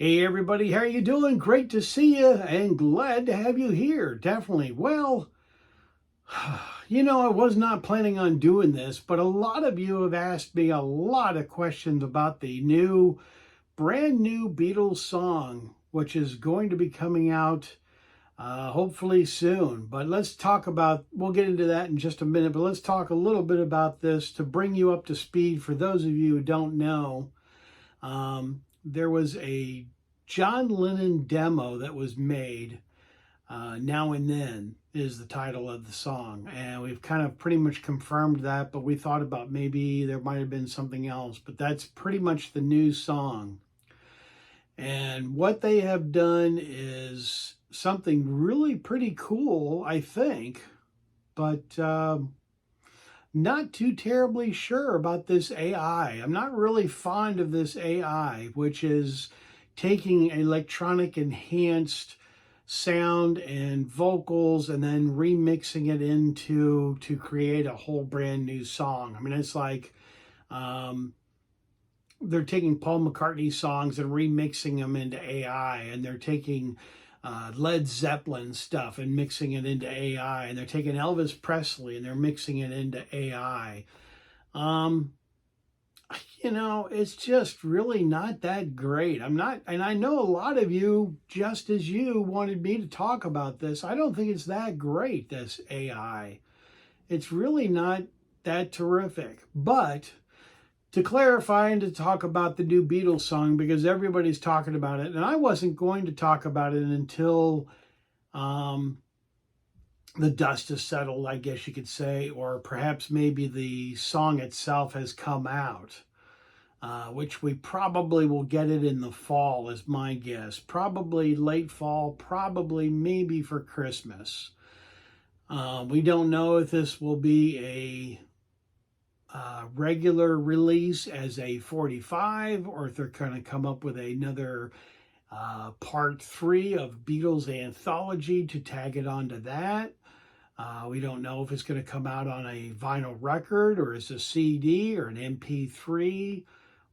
Hey everybody, how you doing? Great to see you and glad to have you here. Definitely. Well, I was not planning on doing this, but a lot of you have asked me a lot of questions about the brand new Beatles song, which is going to be coming out hopefully soon. But we'll get into that in just a minute, but let's talk a little bit about this to bring you up to speed. For those of you who don't know, there was a John Lennon demo that was made. Now and Then is the title of the song. And we've kind of pretty much confirmed that, but we thought about maybe there might have been something else. But that's pretty much the new song. And what they have done is something really pretty cool, I think. But not too terribly sure about this AI. I'm not really fond of this AI, which is taking electronic enhanced sound and vocals and then remixing it to create a whole brand new song. I mean, it's like they're taking Paul McCartney songs and remixing them into AI, and they're taking Led Zeppelin stuff and mixing it into AI, and they're taking Elvis Presley and they're mixing it into AI. It's just really not that great. And I know a lot of you, just as you, wanted me to talk about this. I don't think it's that great, this AI. It's really not that terrific. But to clarify and to talk about the new Beatles song, because everybody's talking about it, and I wasn't going to talk about it until the dust has settled, I guess you could say, or perhaps maybe the song itself has come out, which we probably will get it in the fall, is my guess. Probably late fall, probably maybe for Christmas. We don't know if this will be a regular release as a 45, or if they're going to come up with another part 3 of Beatles anthology to tag it onto that. We don't know if it's going to come out on a vinyl record or as a CD or an MP3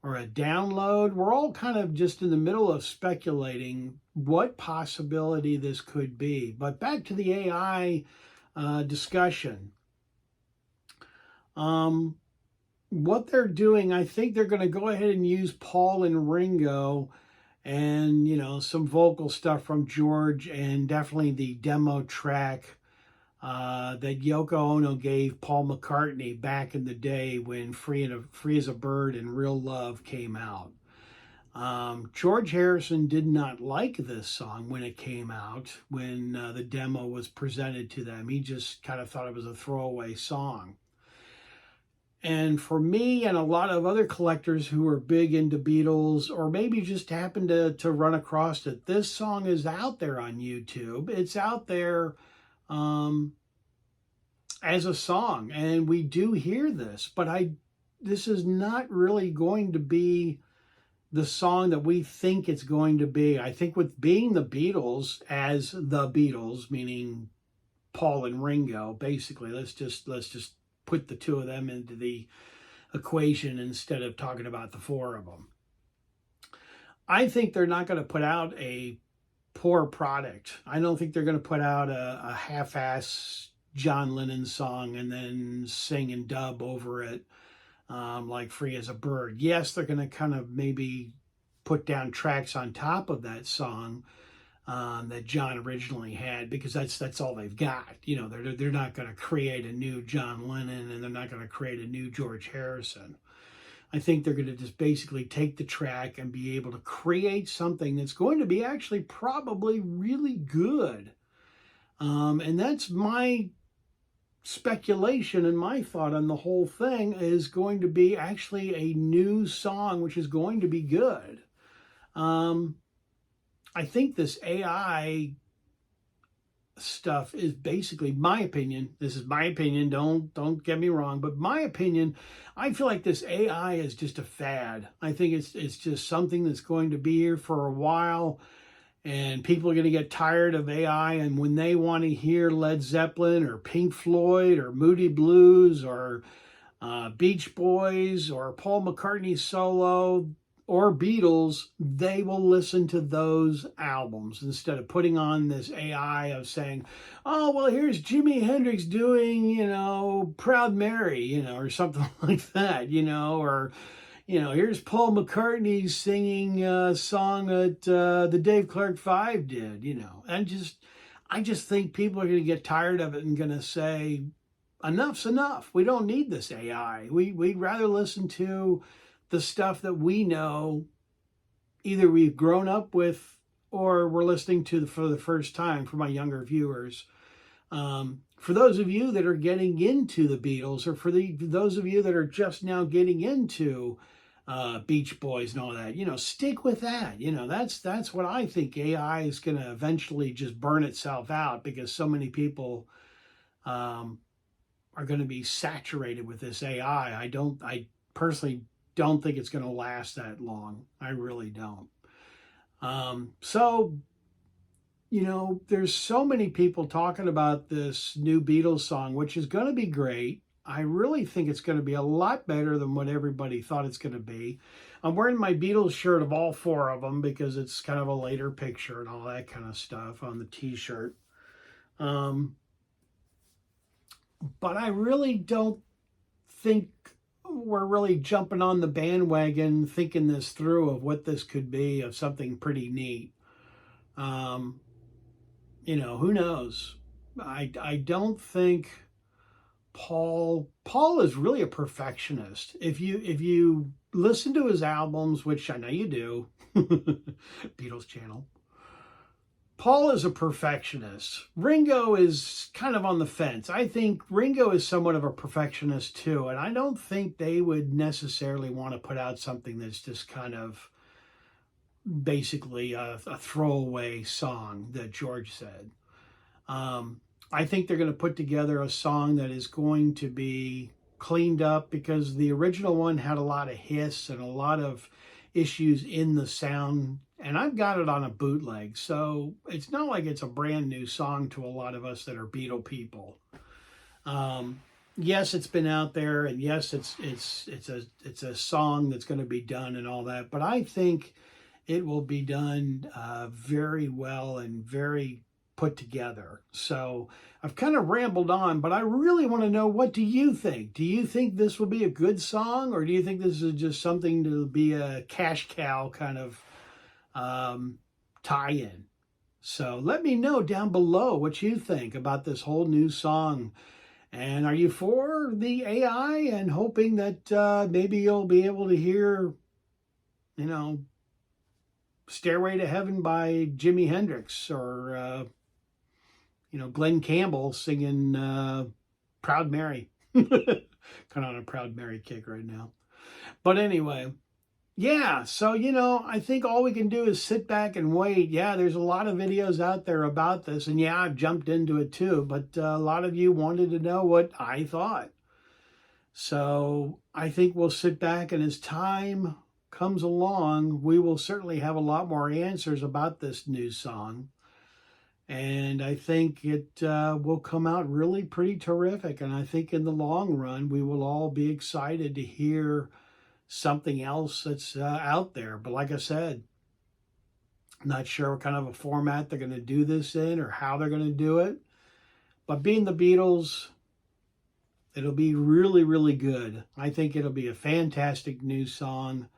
or a download. We're all kind of just in the middle of speculating what possibility this could be. But back to the AI discussion. What they're doing, I think they're going to go ahead and use Paul and Ringo and, some vocal stuff from George, and definitely the demo track that Yoko Ono gave Paul McCartney back in the day when Free as a Bird and Real Love came out. George Harrison did not like this song when it came out, when the demo was presented to them. He just kind of thought it was a throwaway song. And for me and a lot of other collectors who are big into Beatles, or maybe just happened to run across it, this song is out there on YouTube. It's out there as a song, and we do hear this, but this is not really going to be the song that we think it's going to be. I think with being the Beatles, as the Beatles, meaning Paul and Ringo, basically, let's just put the two of them into the equation instead of talking about the four of them. I think they're not going to put out a poor product. I don't think they're going to put out a half-ass John Lennon song and then sing and dub over it like Free as a Bird. Yes, they're going to kind of maybe put down tracks on top of that song that John originally had, because that's all they've got. They're not going to create a new John Lennon, and they're not going to create a new George Harrison. I think they're going to just basically take the track and be able to create something that's going to be actually probably really good. And that's my speculation, and my thought on the whole thing is going to be actually a new song, which is going to be good. I think this AI stuff is basically, my opinion, this is my opinion, don't get me wrong, but my opinion, I feel like this AI is just a fad. I think it's just something that's going to be here for a while, and people are going to get tired of AI, and when they want to hear Led Zeppelin or Pink Floyd or Moody Blues or Beach Boys or Paul McCartney solo, or Beatles, they will listen to those albums instead of putting on this AI of saying, oh, well, here's Jimi Hendrix doing, Proud Mary, or something like that, or, here's Paul McCartney singing a song that the Dave Clark Five did, I just think people are going to get tired of it and going to say, enough's enough. We don't need this AI. We'd rather listen to the stuff that we know either we've grown up with or we're listening to for the first time for my younger viewers. For those of you that are getting into the Beatles, or for those of you that are just now getting into Beach Boys and all that, stick with that. That's what I think. AI is going to eventually just burn itself out because so many people are going to be saturated with this AI. I personally don't think it's going to last that long. I really don't. So, there's so many people talking about this new Beatles song, which is going to be great. I really think it's going to be a lot better than what everybody thought it's going to be. I'm wearing my Beatles shirt of all four of them because it's kind of a later picture and all that kind of stuff on the t-shirt. But I really don't think we're really jumping on the bandwagon thinking this through of what this could be, of something pretty neat. Who knows? I don't think Paul is really a perfectionist. If you listen to his albums, which I know you do, Beatles channel, Paul is a perfectionist. Ringo is kind of on the fence. I think Ringo is somewhat of a perfectionist too, and I don't think they would necessarily want to put out something that's just kind of basically a throwaway song that George said. I think they're going to put together a song that is going to be cleaned up because the original one had a lot of hiss and a lot of issues in the sound, and I've got it on a bootleg, so it's not like it's a brand new song to a lot of us that are Beatle people. Yes, it's been out there, and yes, it's a song that's going to be done and all that, but I think it will be done very well and very put together. So I've kind of rambled on, but I really want to know, what do you think? Do you think this will be a good song, or do you think this is just something to be a cash cow kind of tie-in? So let me know down below what you think about this whole new song. And are you for the AI and hoping that maybe you'll be able to hear, Stairway to Heaven by Jimi Hendrix, or Glenn Campbell singing Proud Mary. Kind of on a Proud Mary kick right now. But anyway, yeah, so, I think all we can do is sit back and wait. Yeah, there's a lot of videos out there about this, and yeah, I've jumped into it too, but a lot of you wanted to know what I thought. So I think we'll sit back, and as time comes along, we will certainly have a lot more answers about this new song. And I think it will come out really pretty terrific. And I think in the long run, we will all be excited to hear something else that's out there. But like I said, I'm not sure what kind of a format they're going to do this in or how they're going to do it. But being the Beatles, it'll be really, really good. I think it'll be a fantastic new song.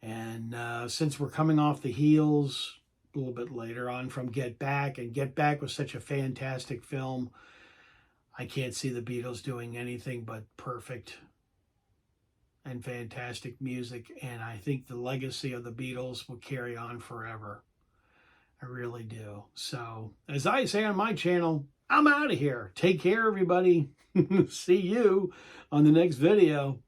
And since we're coming off the heels a little bit later on from Get Back, and Get Back was such a fantastic film, I can't see the Beatles doing anything but perfect and fantastic music, and I think the legacy of the Beatles will carry on forever. I really do. So, as I say on my channel, I'm out of here. Take care, everybody. See you on the next video.